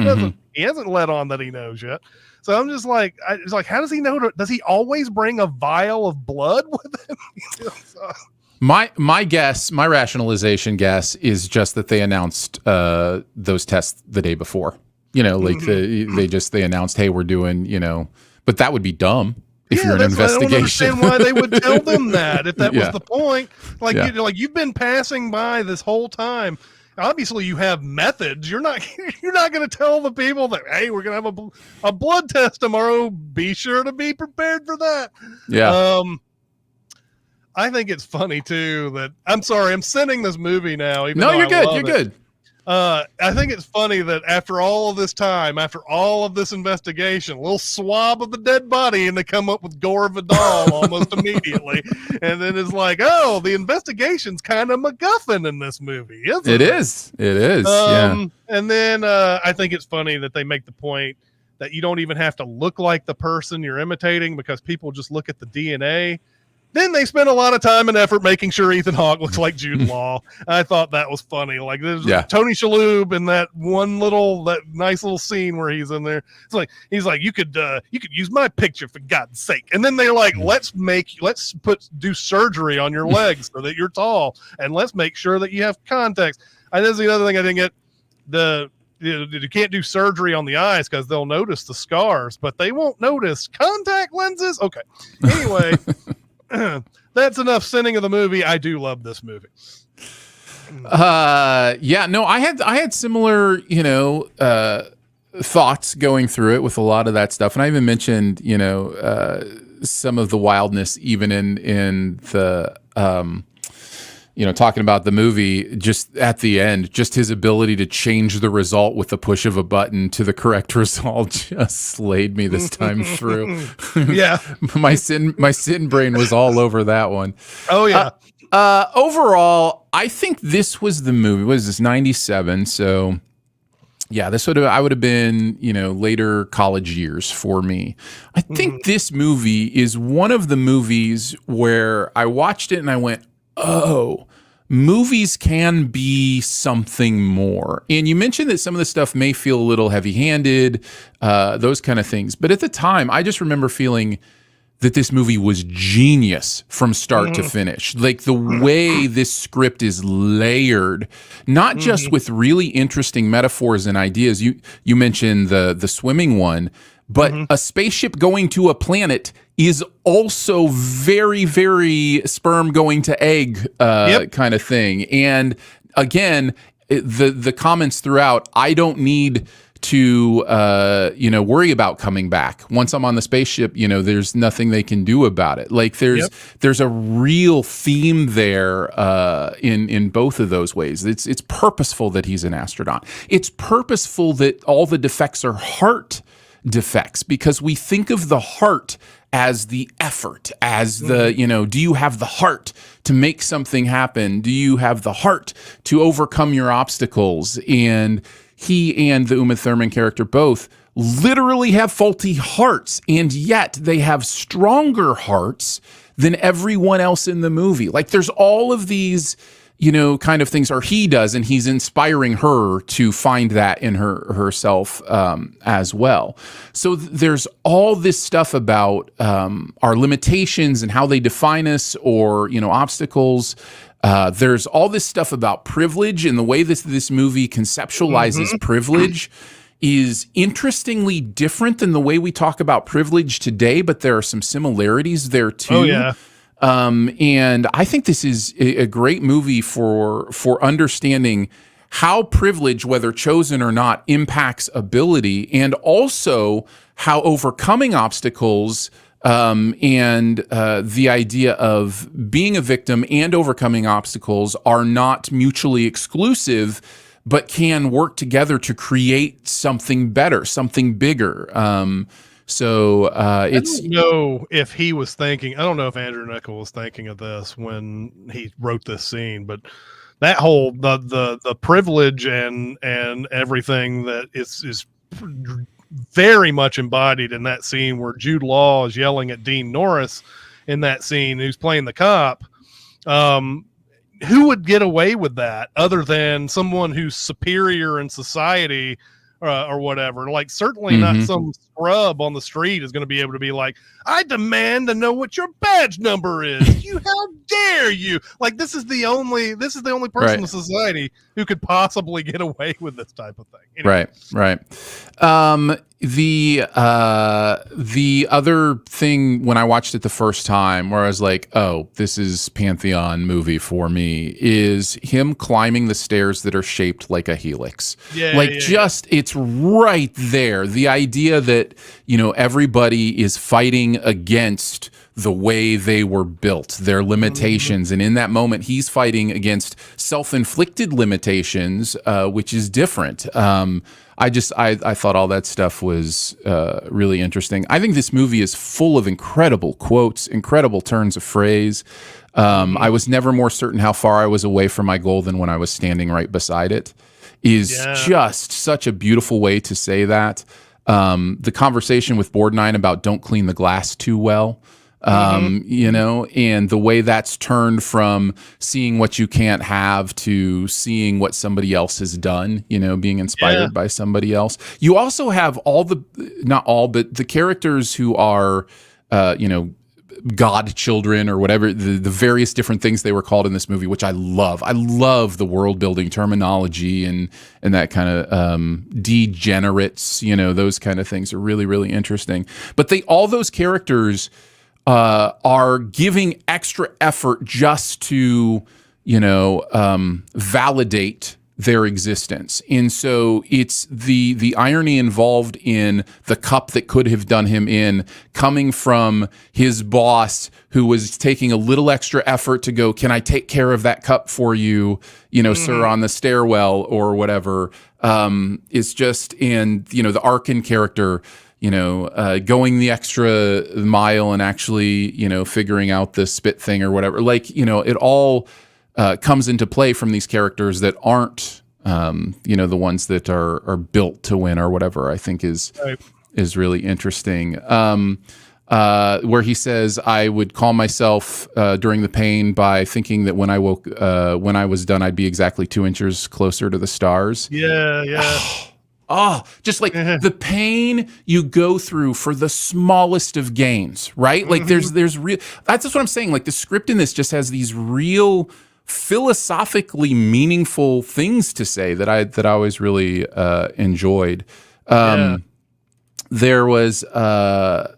He hasn't let on that he knows yet. So I'm just like, how does he know? Does he always bring a vial of blood with him? My rationalization guess is just that they announced those tests the day before. They announced, hey, we're doing, but that would be dumb if you're an investigation. I don't understand why they would tell them that if that was the point. Like, you've been passing by this whole time. Obviously, you have methods. You're not going to tell the people that, hey, we're going to have a blood test tomorrow. Be sure to be prepared for that. Yeah. I think it's funny too that I'm sorry, I'm sending this movie now. No, you're good. You're good. I think it's funny that after all of this time, after all of this investigation, a little swab of the dead body, and they come up with Gore Vidal almost immediately. And then it's like, oh, the investigation's kind of MacGuffin in this movie, isn't it? It is. Yeah. And then I think it's funny that they make the point that you don't even have to look like the person you're imitating because people just look at the DNA. Then they spent a lot of time and effort making sure Ethan Hawke looks like Jude Law. I thought that was funny. Like, there's Tony Shalhoub in that nice little scene where he's in there. It's like, he's like, you could use my picture for God's sake. And then they're like, let's do surgery on your legs so that you're tall, and let's make sure that you have context. And this is the other thing I didn't get. you can't do surgery on the eyes because they'll notice the scars, but they won't notice contact lenses. Okay. Anyway, that's enough sinning of the movie. I do love this movie. Yeah, no, I had similar, thoughts going through it with a lot of that stuff. And I even mentioned, some of the wildness even in the, talking about the movie just at the end, just his ability to change the result with the push of a button to the correct result just slayed me this time through. Yeah. my sin brain was all over that one. Oh yeah. Overall, I think this was the movie. What is this, 97? So yeah, I would have been, later college years for me. I think this movie is one of the movies where I watched it and I went, oh, movies can be something more. And you mentioned that some of the stuff may feel a little heavy-handed, those kind of things. But at the time, I just remember feeling that this movie was genius from start to finish. Like the way this script is layered, not just with really interesting metaphors and ideas. You mentioned the swimming one, but a spaceship going to a planet is also very, very sperm going to egg kind of thing. And again, the comments throughout, I don't need to worry about coming back. Once I'm on the spaceship, there's nothing they can do about it. Like there's a real theme there in both of those ways. It's purposeful that he's an astronaut. It's purposeful that all the defects are heart defects, because we think of the heart as the effort, as the, do you have the heart to make something happen? Do you have the heart to overcome your obstacles? And he and the Uma Thurman character both literally have faulty hearts, and yet they have stronger hearts than everyone else in the movie. Like there's all of these, kind of things, or he does, and he's inspiring her to find that in herself as well. So there's all this stuff about our limitations and how they define us, or, obstacles. There's all this stuff about privilege, and the way this movie conceptualizes privilege is interestingly different than the way we talk about privilege today, but there are some similarities there too. Oh, yeah. And I think this is a great movie for understanding how privilege, whether chosen or not, impacts ability, and also how overcoming obstacles and the idea of being a victim and overcoming obstacles are not mutually exclusive, but can work together to create something better, something bigger. I don't know if he was thinking, I don't know if Andrew Niccol was thinking of this when he wrote this scene, but that whole, the privilege and everything that is very much embodied in that scene where Jude Law is yelling at Dean Norris in that scene, who's playing the cop. Who would get away with that other than someone who's superior in society or whatever? Like certainly not some scrub on the street is going to be able to be like, I demand to know what your badge number is. How dare you? Like this is the only person in society who could possibly get away with this type of thing. Anyway. Right. The other thing when I watched it the first time where I was like, oh, this is Pantheon movie for me, is him climbing the stairs that are shaped like a helix. It's right there. The idea that, everybody is fighting against the way they were built, their limitations. And in that moment, he's fighting against self-inflicted limitations, which is different. I thought all that stuff was really interesting. I think this movie is full of incredible quotes, incredible turns of phrase. I was never more certain how far I was away from my goal than when I was standing right beside it. Just such a beautiful way to say that. The conversation with Borgnine about don't clean the glass too well. And the way that's turned from seeing what you can't have to seeing what somebody else has done, being inspired by somebody else. You also have not all, but the characters who are, godchildren or whatever, the various different things they were called in this movie, which I love. I love the world building terminology and that kind of degenerates, those kind of things are really, really interesting. But all those characters are giving extra effort just to, validate their existence. And so it's the irony involved in the cup that could have done him in, coming from his boss who was taking a little extra effort to go, can I take care of that cup for you, sir, on the stairwell or whatever. It's just, and, the Arkin character, going the extra mile and actually, figuring out the spit thing or whatever. Like, it all comes into play from these characters that aren't, the ones that are built to win or whatever. I think is really interesting. Where he says, "I would calm myself during the pain by thinking that when I was done, I'd be exactly 2 inches closer to the stars." Yeah. Just like the pain you go through for the smallest of gains, right? Like there's real. That's just what I'm saying. Like the script in this just has these real philosophically meaningful things to say that I always really enjoyed. There was the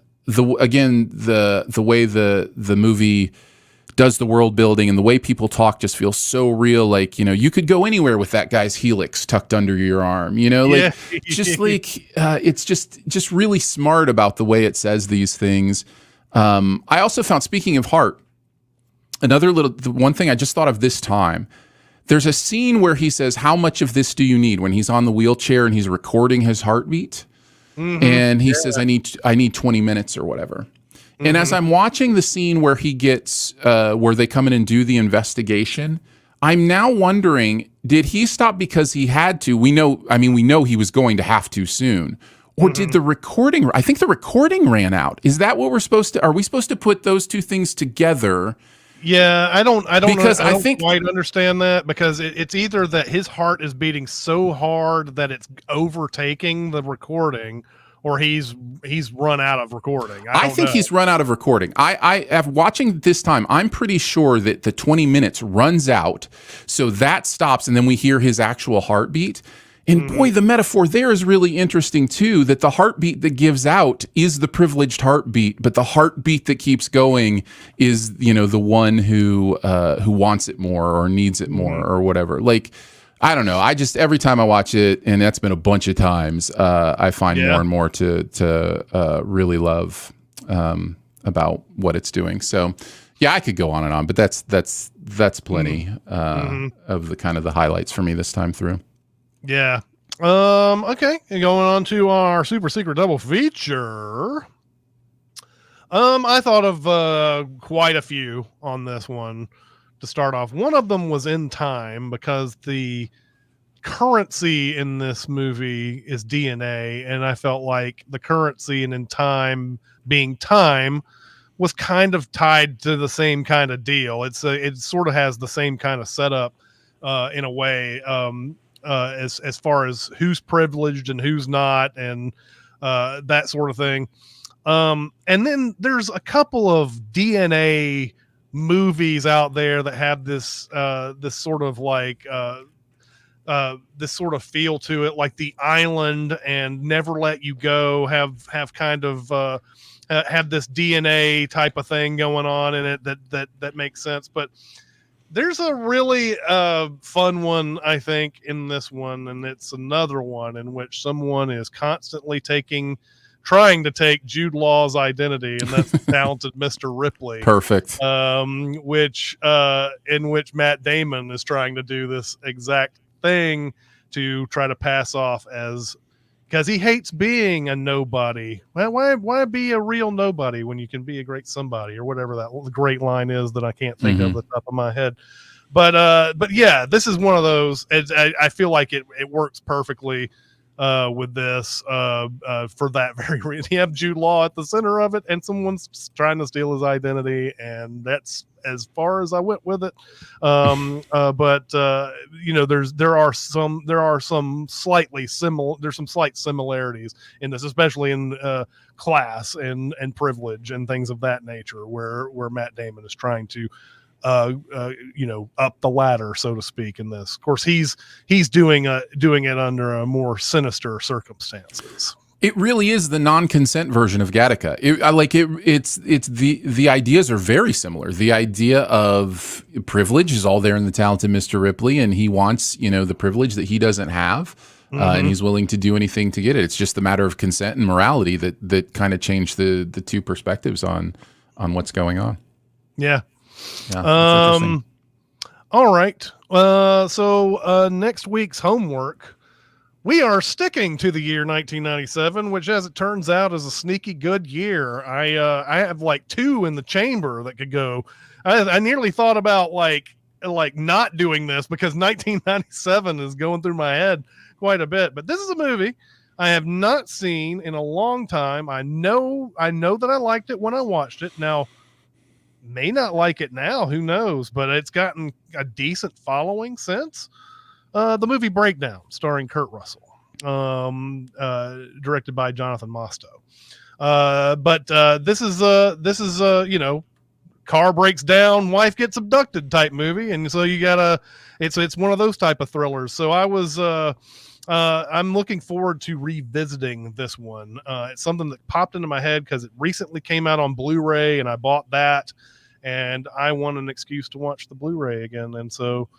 way the movie does the world building and the way people talk just feels so real. Like, you could go anywhere with that guy's helix tucked under your arm, just like, it's just really smart about the way it says these things. I also found, speaking of heart, the one thing I just thought of this time, there's a scene where he says, how much of this do you need, when he's on the wheelchair and he's recording his heartbeat. And he says, I need 20 minutes or whatever. And as I'm watching the scene where he gets, where they come in and do the investigation, I'm now wondering, did he stop because he had to? We know he was going to have to soon. Or did the recording, I think the recording ran out. Is that what are we supposed to put those two things together? Yeah, I don't quite understand that, because it's either that his heart is beating so hard that it's overtaking the recording, or he's run out of recording. I think he's run out of recording. After watching this time, I'm pretty sure that the 20 minutes runs out, so that stops, and then we hear his actual heartbeat. And boy, the metaphor there is really interesting too, that the heartbeat that gives out is the privileged heartbeat, but the heartbeat that keeps going is, the one who wants it more or needs it more or whatever. Like, I don't know. Every time I watch it, and that's been a bunch of times, I find more and more to really love about what it's doing. So yeah, I could go on and on, but that's plenty of the kind of the highlights for me this time through. Yeah. Okay. And going on to our super secret double feature. I thought of quite a few on this one to start off. One of them was in time, because the currency in this movie is DNA, and I felt like the currency and in time being time was kind of tied to the same kind of deal. It sort of has the same kind of setup in a way. As far as who's privileged and who's not, and that sort of thing. And then there's a couple of DNA movies out there that have this sort of like this sort of feel to it, like The Island and Never Let You Go have kind of have this DNA type of thing going on in it that makes sense. But there's a really fun one, I think, in this one, and it's another one in which someone is constantly trying to take Jude Law's identity, and that's talented Mr. Ripley. Perfect. In which Matt Damon is trying to do this exact thing to try to pass off as, because he hates being a nobody. Why be a real nobody when you can be a great somebody, or whatever that great line is that I can't think of the top of my head. But yeah, this is one of those. I feel like it works perfectly. with this for that very reason. You have Jude Law at the center of it, and someone's trying to steal his identity, and that's as far as I went with it. But there are some slight similarities in this, especially in class and privilege and things of that nature, where Matt Damon is trying to up the ladder, so to speak, in this. Of course, he's doing it under a more sinister circumstances. It really is the non-consent version of Gattaca. It's the ideas are very similar. The idea of privilege is all there in the talented Mr. Ripley, and he wants, the privilege that he doesn't have, and he's willing to do anything to get it. It's just a matter of consent and morality that kind of change the two perspectives on what's going on. Yeah. Yeah. All right. So next week's homework, we are sticking to the year 1997, which, as it turns out, is a sneaky good year. I have like two in the chamber that could go. I nearly thought about like not doing this because 1997 is going through my head quite a bit. But this is a movie I have not seen in a long time. I know that I liked it when I watched it. Now, may not like it now, who knows? But it's gotten a decent following since. The movie Breakdown, starring Kurt Russell, directed by Jonathan Mostow. But this is car breaks down, wife gets abducted type movie, and so you gotta. It's one of those type of thrillers. So I'm looking forward to revisiting this one. It's something that popped into my head because it recently came out on Blu-ray, and I bought that, and I want an excuse to watch the Blu-ray again, and so.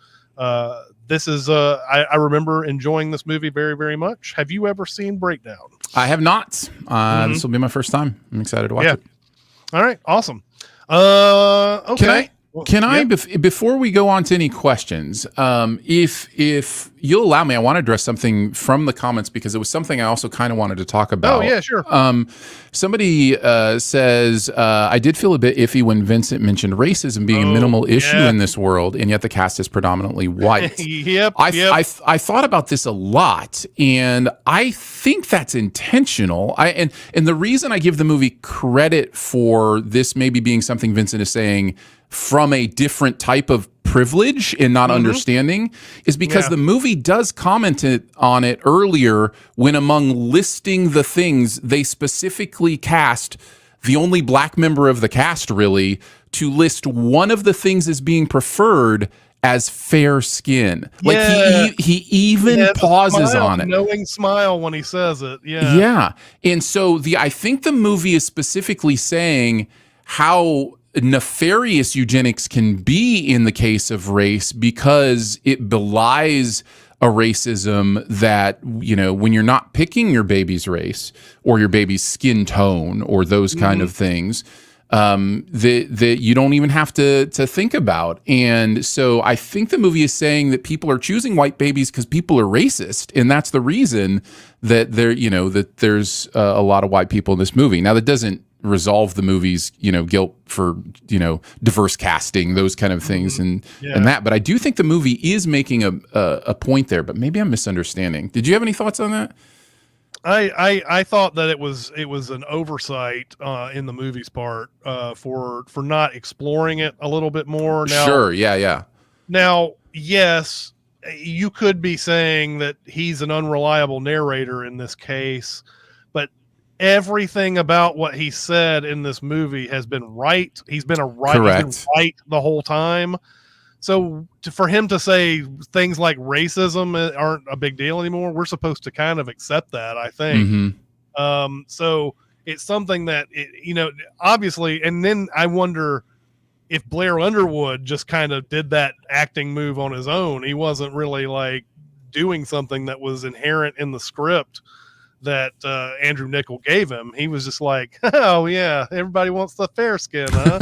This is I remember enjoying this movie very, very much. Have you ever seen Breakdown? I have not. This will be my first time. I'm excited to watch it. All right, awesome. Okay. Can I before we go on to any questions, if you'll allow me, I want to address something from the comments because it was something I also kind of wanted to talk about. Oh yeah, sure. Somebody says I did feel a bit iffy when Vincent mentioned racism being a minimal issue in this world, and yet the cast is predominantly white. I thought about this a lot, and I think that's intentional. And the reason I give the movie credit for this maybe being something Vincent is saying from a different type of privilege and not understanding is because the movie does comment on it earlier when, among listing the things, they specifically cast the only black member of the cast really to list one of the things as being preferred as fair skin. Like he even pauses on it. Knowing smile when he says it. Yeah. And so I think the movie is specifically saying how nefarious eugenics can be in the case of race because it belies a racism that, when you're not picking your baby's race or your baby's skin tone or those kind of things, that you don't even have to think about. And so I think the movie is saying that people are choosing white babies because people are racist. And that's the reason that that there's a lot of white people in this movie. Now, that doesn't resolve the movie's guilt for diverse casting, those kind of things, and that. But I do think the movie is making a point there. But maybe I'm misunderstanding. Did you have any thoughts on that? I thought that it was an oversight in the movie's part for not exploring it a little bit more. Now, sure, yeah. Now, yes, you could be saying that he's an unreliable narrator in this case, but everything about what he said in this movie has been right. He's been right the whole time. So for him to say things like racism aren't a big deal anymore, we're supposed to kind of accept that, I think. So it's something that, obviously, and then I wonder if Blair Underwood just kind of did that acting move on his own. He wasn't really like doing something that was inherent in the script that Andrew Niccol gave him. He was just like, oh yeah, everybody wants the fair skin, huh?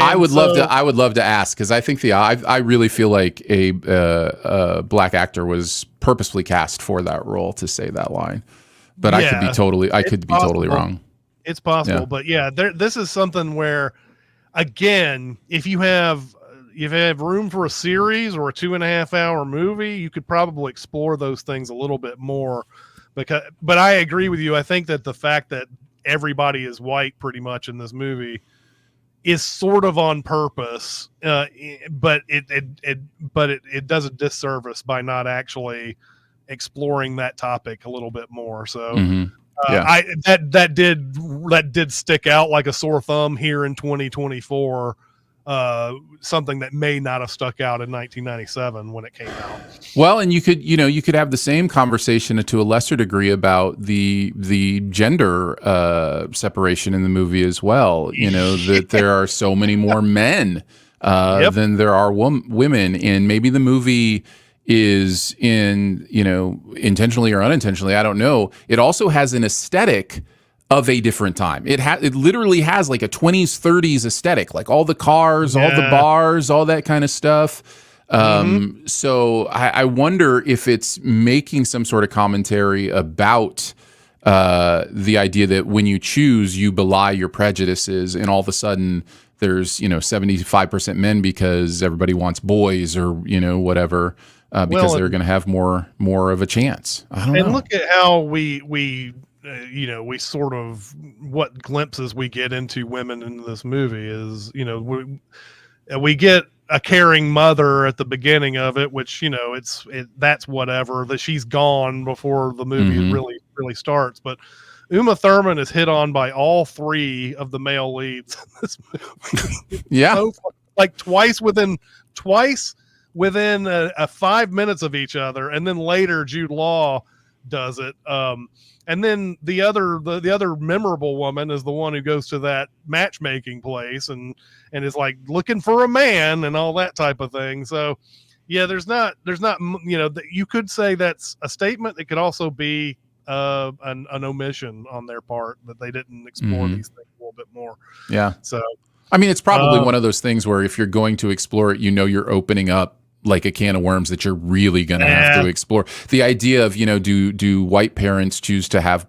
I would love to ask, because I think I really feel like a black actor was purposefully cast for that role to say that line, but I could be totally wrong. It's possible, but this is something where, again, if you have if you have room for a series or a 2.5 hour movie, you could probably explore those things a little bit more. But I agree with you. I think that the fact that everybody is white pretty much in this movie is sort of on purpose, but it does a disservice by not actually exploring that topic a little bit more. So Yeah. that did stick out like a sore thumb here in 2024. Something that may not have stuck out in 1997 when it came out. Well, and you could have the same conversation to a lesser degree about the gender separation in the movie as well. You know, that there are so many more men than there are women, and maybe the movie is intentionally or unintentionally, I don't know. It also has an aesthetic of a different time. It literally has like a 20s, 30s aesthetic, like all the cars, all the bars, all that kind of stuff. So I wonder if it's making some sort of commentary about the idea that when you choose, you belie your prejudices, and all of a sudden there's 75% men because everybody wants boys, or whatever, because they're going to have more of a chance. I don't know. And look at how we sort of, what glimpses we get into women in this movie is, we get a caring mother at the beginning of it, which, that's whatever, that she's gone before the movie really starts. But Uma Thurman is hit on by all three of the male leads in this movie. Yeah. So, like twice within 5 minutes of each other. And then later Jude Law does it. And then the other memorable woman is the one who goes to that matchmaking place and is like looking for a man and all that type of thing. So yeah, there's not, you could say that's a statement. It could also be an omission on their part, that they didn't explore these things a little bit more. Yeah. So, I mean, it's probably one of those things where if you're going to explore it, you're opening up like a can of worms that you're really going to have to explore. The idea of, do white parents choose to have,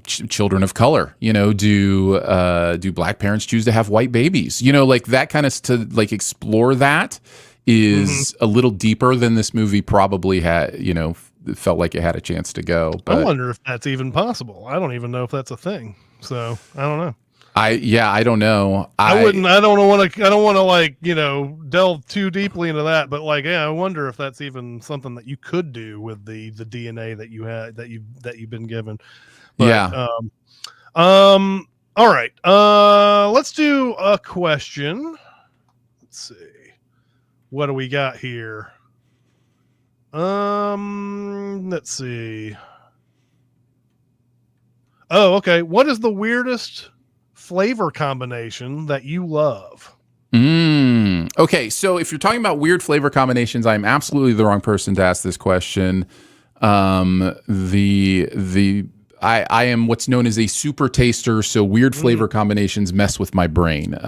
children of color? Do black parents choose to have white babies? Like that kind of, to like explore that is a little deeper than this movie probably had, felt like it had a chance to go. But I wonder if that's even possible. I don't even know if that's a thing. So I don't know. I don't know. I don't want to like, delve too deeply into that, but like, I wonder if that's even something that you could do with the DNA that you had, that you've been given. But, all right. Let's do a question. Let's see. What do we got here? Let's see. Oh, okay. What is the weirdest flavor combination that you love? Okay, so if you're talking about weird flavor combinations, I'm absolutely the wrong person to ask this question. I am what's known as a super taster, so weird flavor combinations mess with my brain.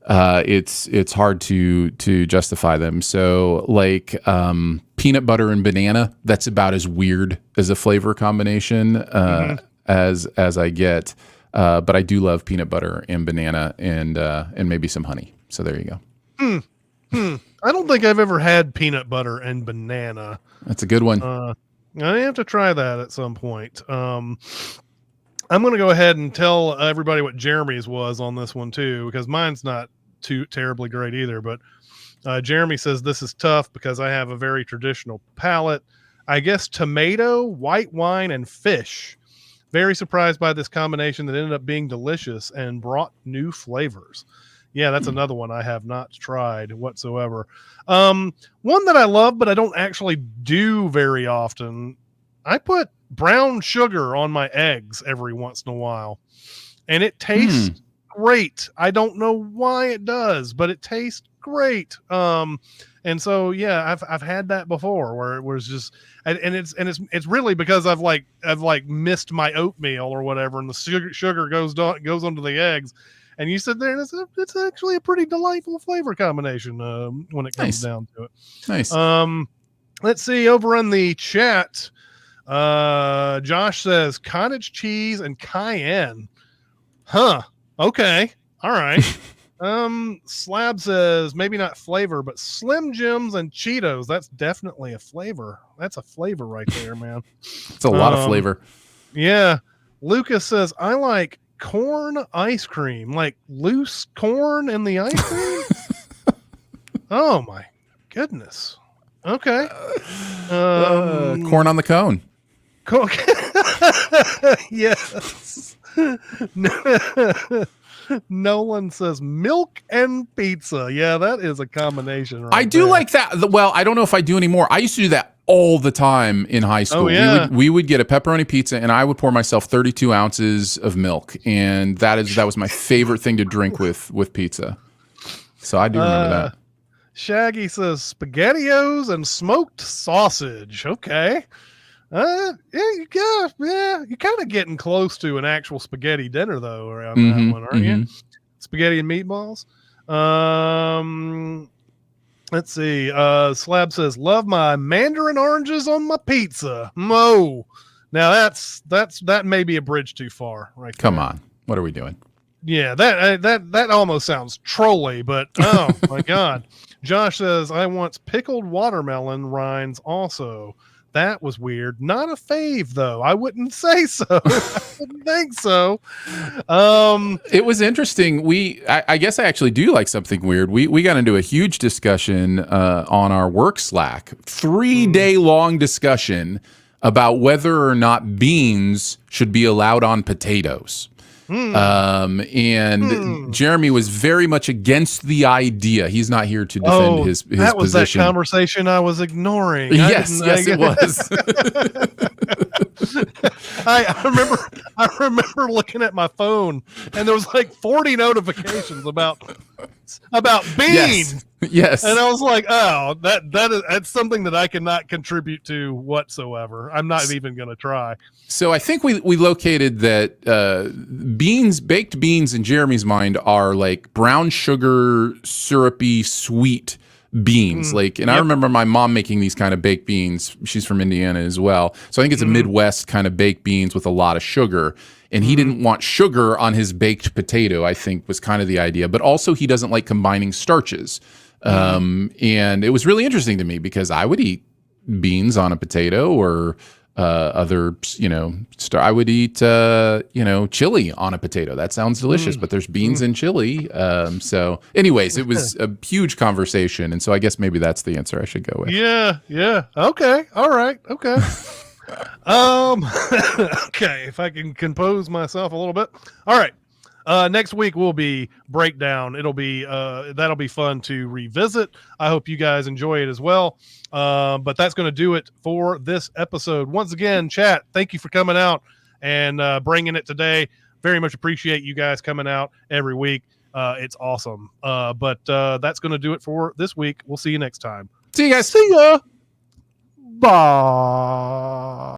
It's hard to justify them. So like peanut butter and banana, that's about as weird as a flavor combination as I get. But I do love peanut butter and banana and maybe some honey. So there you go. I don't think I've ever had peanut butter and banana. That's a good one. I have to try that at some point. I'm going to go ahead and tell everybody what Jeremy's was on this one too, because mine's not too terribly great either. But Jeremy says, this is tough because I have a very traditional palate. I guess tomato, white wine, and fish. Very surprised by this combination that ended up being delicious and brought new flavors. Yeah, that's another one I have not tried whatsoever. One that I love, but I don't actually do very often. I put brown sugar on my eggs every once in a while, and it tastes great. I don't know why it does, but it tastes great. And so, yeah, I've had that before where it was just, and it's really because I've missed my oatmeal or whatever, and the sugar goes onto the eggs. And you said there, it's actually a pretty delightful flavor combination when it comes down to it. Nice. Let's see, over in the chat, Josh says cottage cheese and cayenne. Huh. Okay. All right. Slab says maybe not flavor, but Slim Jims and Cheetos. That's definitely a flavor. That's a flavor right there, man. It's a lot of flavor. Yeah. Lucas says I like corn ice cream, like loose corn in the ice cream. Oh my goodness. Okay. Corn on the cone. Yes. Nolan says milk and pizza. Yeah, that is a combination. Right I do there. like that. Well, I don't know if I do anymore. I used to do that all the time in high school. Oh, yeah. We would get a pepperoni pizza, and I would pour myself 32 ounces of milk, and that was my favorite thing to drink with pizza. So I do remember that. Shaggy says SpaghettiOs and smoked sausage. Okay. You're kind of getting close to an actual spaghetti dinner though around that one, aren't you? Spaghetti and meatballs. Let's see. Slab says, "Love my mandarin oranges on my pizza." Mo. Now that may be a bridge too far, right? Come on, what are we doing? Yeah, that almost sounds trolly, but oh my god. Josh says, "I want pickled watermelon rinds also." That was weird. Not a fave, though. I wouldn't say so. I wouldn't think so. It was interesting. I guess I actually do like something weird. We got into a huge discussion on our work Slack, 3-day long discussion about whether or not beans should be allowed on potatoes. And Jeremy was very much against the idea. He's not here to defend his that was position. That conversation I was ignoring. Yes, it was. I remember looking at my phone and there was like 40 notifications about beans. Yes. And I was like, oh, that's something that I cannot contribute to whatsoever. I'm not even going to try. So I think we located that baked beans in Jeremy's mind are like brown sugar, syrupy, sweet beans. I remember my mom making these kind of baked beans. She's from Indiana as well. So I think it's a Midwest kind of baked beans with a lot of sugar. And he didn't want sugar on his baked potato, I think was kind of the idea. But also he doesn't like combining starches. And it was really interesting to me because I would eat beans on a potato or other, I would eat, chili on a potato. That sounds delicious, but there's beans in chili. So anyways, it was a huge conversation. And so I guess maybe that's the answer I should go with. Yeah. Okay. All right. Okay. Okay. If I can compose myself a little bit. All right. Next week will be breakdown. It'll be that'll be fun to revisit. I hope you guys enjoy it as well. But that's going to do it for this episode. Once again, chat, thank you for coming out and bringing it today. Very much appreciate you guys coming out every week. It's awesome. But that's going to do it for this week. We'll see you next time. See you guys. See ya. Bye.